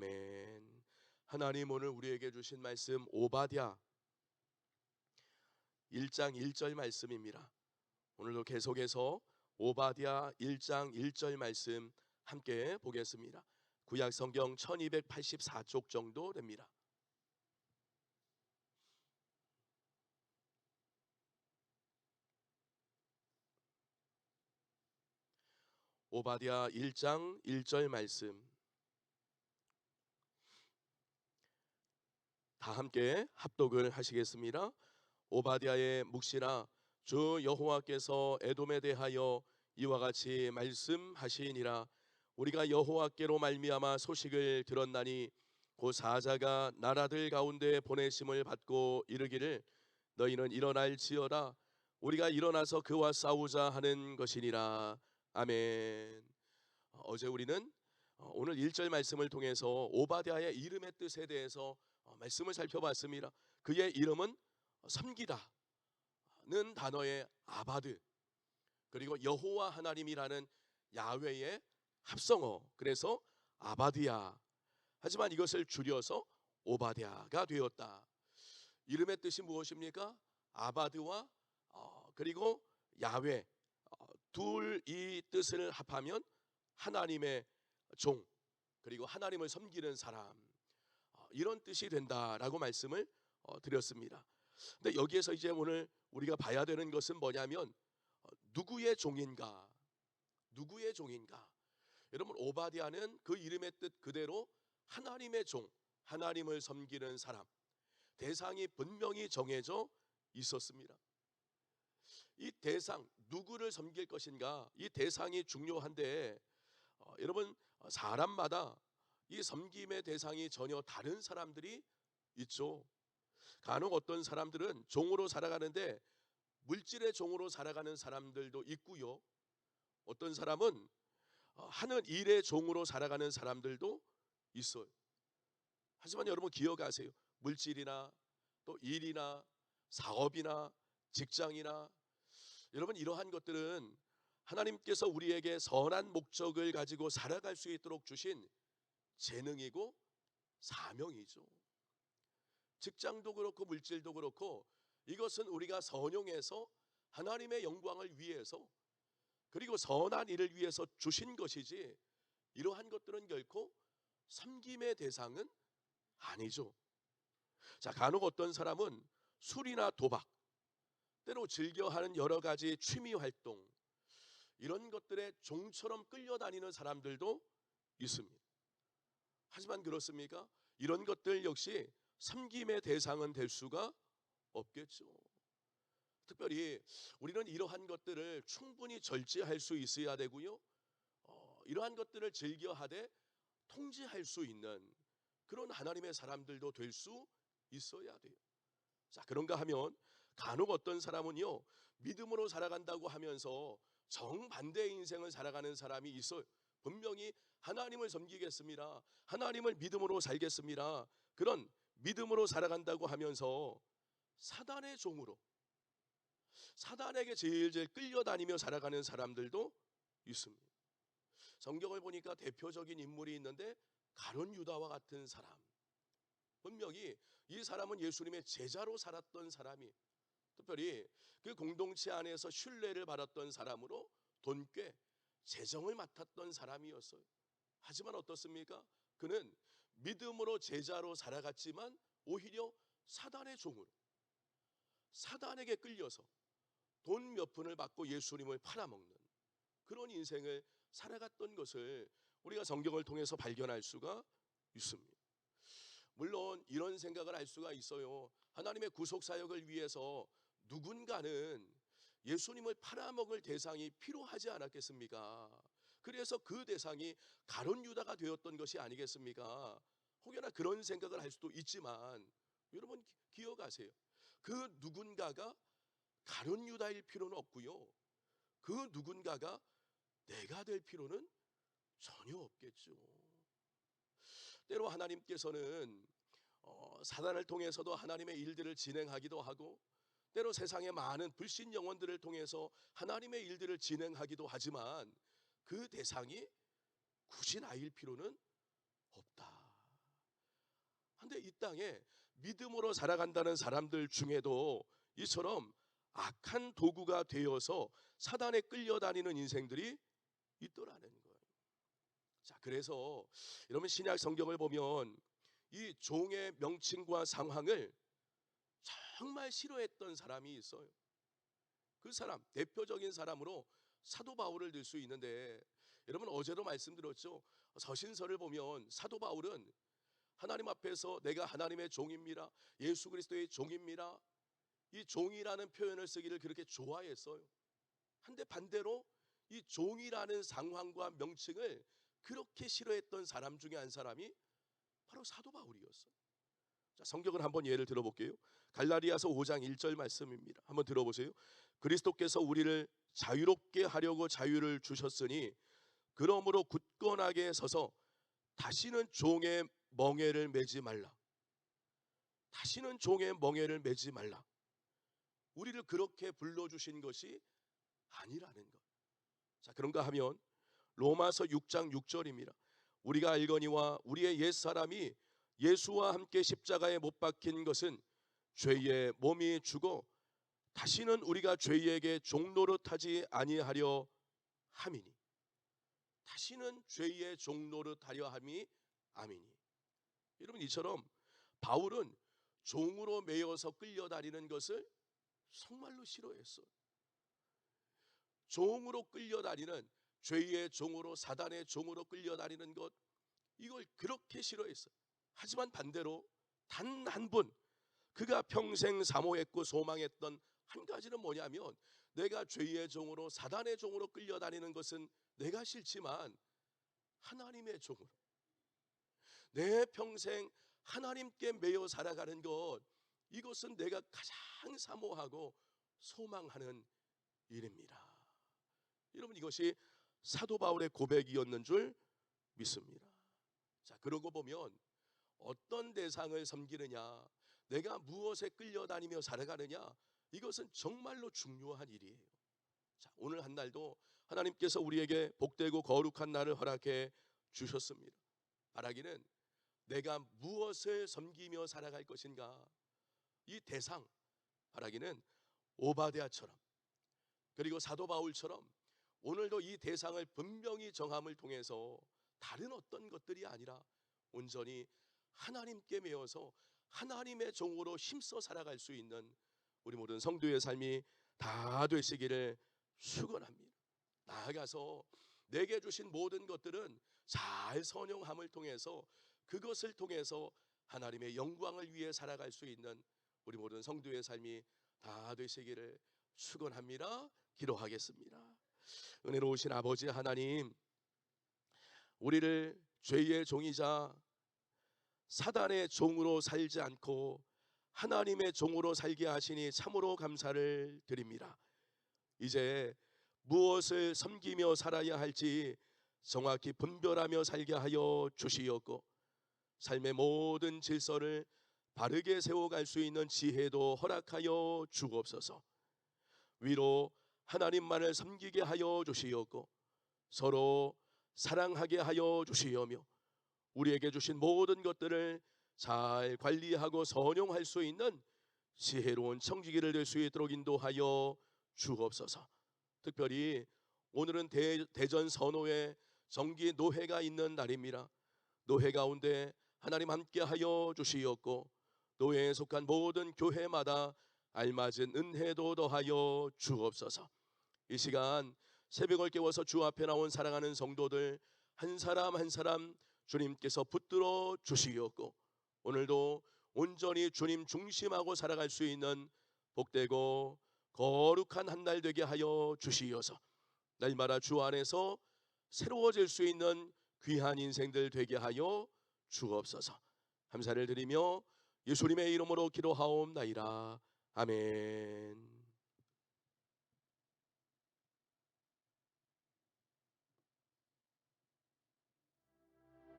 아멘. 하나님 오늘 우리에게 주신 말씀 오바댜 1장 1절 말씀입니다. 오늘도 계속해서 오바댜 1장 1절 말씀 함께 보겠습니다. 구약 성경 1284쪽 정도 됩니다. 오바댜 1장 1절 말씀 다 함께 합독을 하시겠습니다. 오바댜의 묵시라, 주 여호와께서 에돔에 대하여 이와 같이 말씀하시니라. 우리가 여호와께로 말미암아 소식을 들었나니 그 사자가 나라들 가운데 보내심을 받고 이르기를 너희는 일어날지어다. 우리가 일어나서 그와 싸우자 하는 것이니라. 아멘. 어제 우리는 오늘 1절 말씀을 통해서 오바댜의 이름의 뜻에 대해서 말씀을 살펴봤습니다. 그의 이름은 섬기다는 단어의 아바드, 그리고 여호와 하나님이라는 야훼의 합성어, 그래서 아바드야. 하지만 이것을 줄여서 오바댜가 되었다. 이름의 뜻이 무엇입니까? 아바드와 그리고 야훼, 둘 이 뜻을 합하면 하나님의 종, 그리고 하나님을 섬기는 사람, 이런 뜻이 된다라고 말씀을 드렸습니다. 근데 여기에서 이제 오늘 우리가 봐야 되는 것은 뭐냐면 누구의 종인가? 누구의 종인가? 여러분, 오바댜는 그 이름의 뜻 그대로 하나님의 종, 하나님을 섬기는 사람, 대상이 분명히 정해져 있었습니다. 이 대상, 누구를 섬길 것인가, 이 대상이 중요한데 여러분, 사람마다 이 섬김의 대상이 전혀 다른 사람들이 있죠. 간혹 어떤 사람들은 종으로 살아가는데 물질의 종으로 살아가는 사람들도 있고요. 어떤 사람은 하는 일의 종으로 살아가는 사람들도 있어요. 하지만 여러분 기억하세요. 물질이나 또 일이나 사업이나 직장이나, 여러분 이러한 것들은 하나님께서 우리에게 선한 목적을 가지고 살아갈 수 있도록 주신 재능이고 사명이죠. 직장도 그렇고 물질도 그렇고 이것은 우리가 선용해서 하나님의 영광을 위해서, 그리고 선한 일을 위해서 주신 것이지, 이러한 것들은 결코 섬김의 대상은 아니죠. 자, 간혹 어떤 사람은 술이나 도박, 때로 즐겨하는 여러 가지 취미 활동, 이런 것들에 종처럼 끌려다니는 사람들도 있습니다. 하지만 그렇습니까? 이런 것들 역시 섬김의 대상은 될 수가 없겠죠. 특별히 우리는 이러한 것들을 충분히 절제할 수 있어야 되고요, 이러한 것들을 즐겨하되 통제할 수 있는 그런 하나님의 사람들도 될 수 있어야 돼요. 자, 그런가 하면 간혹 어떤 사람은요, 믿음으로 살아간다고 하면서 정반대의 인생을 살아가는 사람이 있어요. 분명히 하나님을 섬기겠습니다, 하나님을 믿음으로 살겠습니다, 그런 믿음으로 살아간다고 하면서 사단의 종으로, 사단에게 제일 끌려다니며 살아가는 사람들도 있습니다. 성경을 보니까 대표적인 인물이 있는데 가룟 유다와 같은 사람, 분명히 이 사람은 예수님의 제자로 살았던 사람이, 특별히 그 공동체 안에서 신뢰를 받았던 사람으로 돈꽤 재정을 맡았던 사람이었어요. 하지만 어떻습니까? 그는 믿음으로 제자로 살아갔지만 오히려 사단의 종으로, 사단에게 끌려서 돈 몇 푼을 받고 예수님을 팔아먹는 그런 인생을 살아갔던 것을 우리가 성경을 통해서 발견할 수가 있습니다. 물론 이런 생각을 할 수가 있어요. 하나님의 구속사역을 위해서 누군가는 예수님을 팔아먹을 대상이 필요하지 않았겠습니까? 그래서 그 대상이 가룟 유다가 되었던 것이 아니겠습니까? 혹여나 그런 생각을 할 수도 있지만 여러분 기억하세요. 그 누군가가 가룟 유다일 필요는 없고요, 그 누군가가 내가 될 필요는 전혀 없겠죠. 때로 하나님께서는 사단을 통해서도 하나님의 일들을 진행하기도 하고, 때로 세상의 많은 불신 영혼들을 통해서 하나님의 일들을 진행하기도 하지만 그 대상이 굳이 나일 필요는 없다. 근데 이 땅에 믿음으로 살아간다는 사람들 중에도 이처럼 악한 도구가 되어서 사단에 끌려다니는 인생들이 있더라는 거예요. 자, 그래서 여러분 신약 성경을 보면 이 종의 명칭과 상황을 정말 싫어했던 사람이 있어요. 그 사람, 대표적인 사람으로 사도 바울을 들 수 있는데, 여러분 어제도 말씀드렸죠. 서신서를 보면 사도 바울은 하나님 앞에서 내가 하나님의 종입니다, 예수 그리스도의 종입니다, 이 종이라는 표현을 쓰기를 그렇게 좋아했어요. 한데 반대로 이 종이라는 상황과 명칭을 그렇게 싫어했던 사람 중에 한 사람이 바로 사도 바울이었어요. 자, 성경을 한번 예를 들어볼게요. 갈라디아서 5장 1절 말씀입니다. 한번 들어보세요. 그리스도께서 우리를 자유롭게 하려고 자유를 주셨으니 그러므로 굳건하게 서서 다시는 종의 멍에를 매지 말라. 다시는 종의 멍에를 매지 말라. 우리를 그렇게 불러주신 것이 아니라는 것. 자, 그런가 하면 로마서 6장 6절입니다. 우리가 알거니와 우리의 옛사람이 예수와 함께 십자가에 못 박힌 것은 죄의 몸이 죽어 다시는 우리가 죄에게 종노릇하지 아니하려 함이니. 다시는 죄의 종노릇하려 함이 아미니. 여러분 이처럼 바울은 종으로 매여서 끌려다니는 것을 정말로 싫어했어요. 종으로 끌려다니는, 죄의 종으로, 사단의 종으로 끌려다니는 것, 이걸 그렇게 싫어했어요. 하지만 반대로 단 한 분, 그가 평생 사모했고 소망했던 한 가지는 뭐냐면, 내가 죄의 종으로, 사단의 종으로 끌려다니는 것은 내가 싫지만 하나님의 종으로, 내 평생 하나님께 매여 살아가는 것, 이것은 내가 가장 사모하고 소망하는 일입니다. 여러분 이것이 사도 바울의 고백이었는 줄 믿습니다. 자, 그러고 보면 어떤 대상을 섬기느냐, 내가 무엇에 끌려다니며 살아가느냐, 이것은 정말로 중요한 일이에요. 자, 오늘 한 날도 하나님께서 우리에게 복되고 거룩한 날을 허락해 주셨습니다. 바라기는 내가 무엇을 섬기며 살아갈 것인가, 이 대상, 바라기는 오바댜처럼, 그리고 사도 바울처럼 오늘도 이 대상을 분명히 정함을 통해서 다른 어떤 것들이 아니라 온전히 하나님께 매여서 하나님의 종으로 힘써 살아갈 수 있는 우리 모든 성도의 삶이 다 되시기를 축원합니다. 나아가서 내게 주신 모든 것들은 잘 선용함을 통해서, 그것을 통해서 하나님의 영광을 위해 살아갈 수 있는 우리 모든 성도의 삶이 다 되시기를 축원합니다. 기도하겠습니다. 은혜로우신 아버지 하나님, 우리를 죄의 종이자 사단의 종으로 살지 않고 하나님의 종으로 살게 하시니 참으로 감사를 드립니다. 이제 무엇을 섬기며 살아야 할지 정확히 분별하며 살게 하여 주시옵고, 삶의 모든 질서를 바르게 세워갈 수 있는 지혜도 허락하여 주옵소서. 위로 하나님만을 섬기게 하여 주시옵고, 서로 사랑하게 하여 주시오며, 우리에게 주신 모든 것들을 잘 관리하고 선용할 수 있는 지혜로운 청지기를 될 수 있도록 인도하여 주옵소서. 특별히 오늘은 대전 선호회 정기 노회가 있는 날입니다. 노회 가운데 하나님 함께 하여 주시옵고, 노회에 속한 모든 교회마다 알맞은 은혜도 더하여 주옵소서. 이 시간 새벽을 깨워서 주 앞에 나온 사랑하는 성도들 한 사람 한 사람 주님께서 붙들어 주시옵고, 오늘도 온전히 주님 중심하고 살아갈 수 있는 복되고 거룩한 한 날 되게 하여 주시어서 날마다 주 안에서 새로워질 수 있는 귀한 인생들 되게 하여 주옵소서. 감사를 드리며 예수님의 이름으로 기도하옵나이다. 아멘.